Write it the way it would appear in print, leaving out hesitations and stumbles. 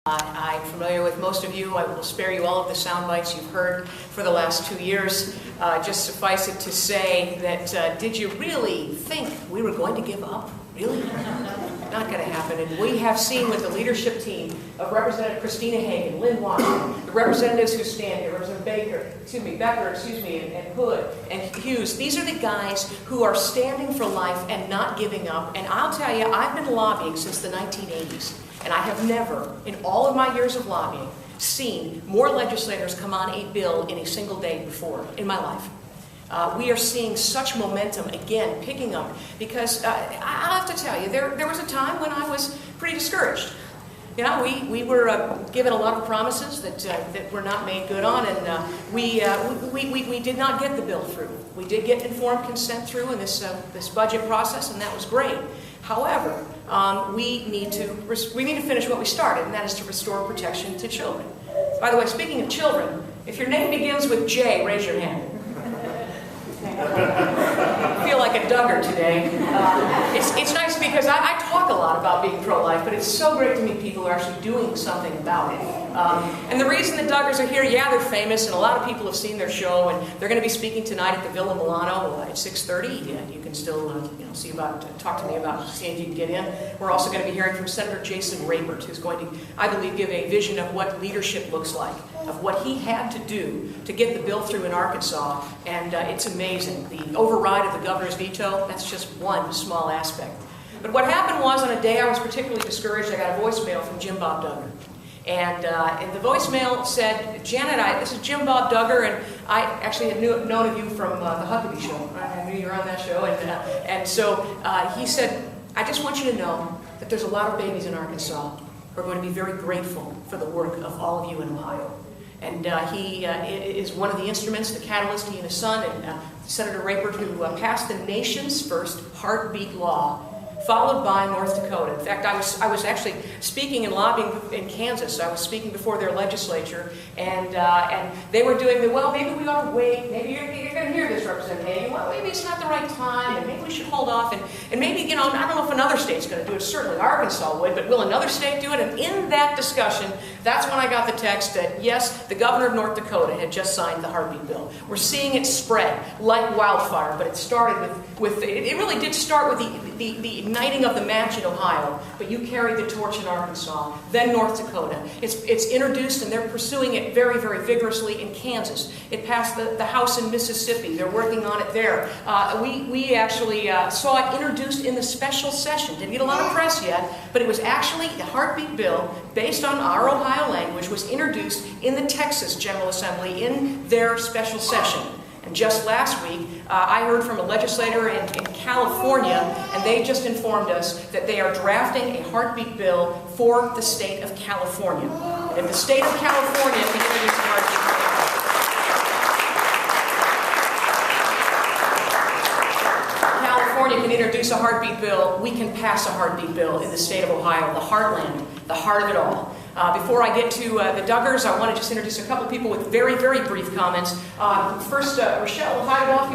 I'm familiar with most of you. I will spare you all of the sound bites you've heard for the last 2 years. Just suffice it to say that did you really think we were going to give up? Really? Not going to happen. And we have seen with the leadership team of Representative Christina Hagan, Lynn Wachtmann, the representatives who stand here, Representative Becker, and Hood, and Hughes. These are the guys who are standing for life and not giving up. And I'll tell you, I've been lobbying since the 1980s. And I have never, in all of my years of lobbying, seen more legislators come on a bill in a single day before in my life. We are seeing such momentum, again, picking up, because I'll have to tell you, there was a time when I was pretty discouraged. You know, we were given a lot of promises that were not made good on, and we did not get the bill through. We did get informed consent through in this budget process, and that was great. However, we need to finish what we started, and that is to restore protection to children. By the way, speaking of children, if your name begins with J, raise your hand. I feel like a Duggar today. It's nice because I talk a lot about being pro-life, but it's so great to meet people who are actually doing something about it. And the reason the Duggars are here, yeah, they're famous, and a lot of people have seen their show, and they're going to be speaking tonight at the Villa Milano at 6:30. You can still talk to me about seeing if you can get in. We're also going to be hearing from Senator Jason Rapert, who's going to, I believe, give a vision of what leadership looks like, of what he had to do to get the bill through in Arkansas, and it's amazing. The override of the governor's veto, that's just one small aspect. But what happened was, on a day I was particularly discouraged, I got a voicemail from Jim Bob Duggar. And the voicemail said, Janet, this is Jim Bob Duggar, and I actually had known of you from the Huckabee show. I knew you were on that show. And so he said, I just want you to know that there's a lot of babies in Arkansas who are going to be very grateful for the work of all of you in Ohio. And he is one of the instruments, the catalyst, he and his son, and Senator Rapert, who passed the nation's first heartbeat law, followed by North Dakota. In fact, I was actually speaking and lobbying in Kansas. I was speaking before their legislature, and they were doing the, well, maybe we ought to wait. Maybe you're going to hear this, Representative Hagan. Well, maybe it's not the right time, and maybe we should hold off. And maybe, you know, I don't know if another state's going to do it. Certainly Arkansas would, but will another state do it? And in that discussion, that's when I got the text that, yes, the governor of North Dakota had just signed the heartbeat bill. We're seeing it spread like wildfire, but it started with it really did start with the igniting of the match in Ohio, but you carried the torch in Arkansas, then North Dakota. It's introduced, and they're pursuing it very, very vigorously in Kansas. It passed the House in Mississippi. They're working on it there. We actually saw it introduced in the special session. Didn't get a lot of press yet, but it was actually the heartbeat bill, based on our Ohio language, was introduced in the Texas General Assembly in their special session. And just last week, I heard from a legislator in California, and they just informed us that they are drafting a heartbeat bill for the state of California. And if the state of California can introduce a heartbeat bill, California can introduce a heartbeat bill, we can pass a heartbeat bill in the state of Ohio, the heartland, the heart of it all. Before I get to the Duggars, I want to just introduce a couple people with very, very brief comments. First, Rochelle Heidedoff.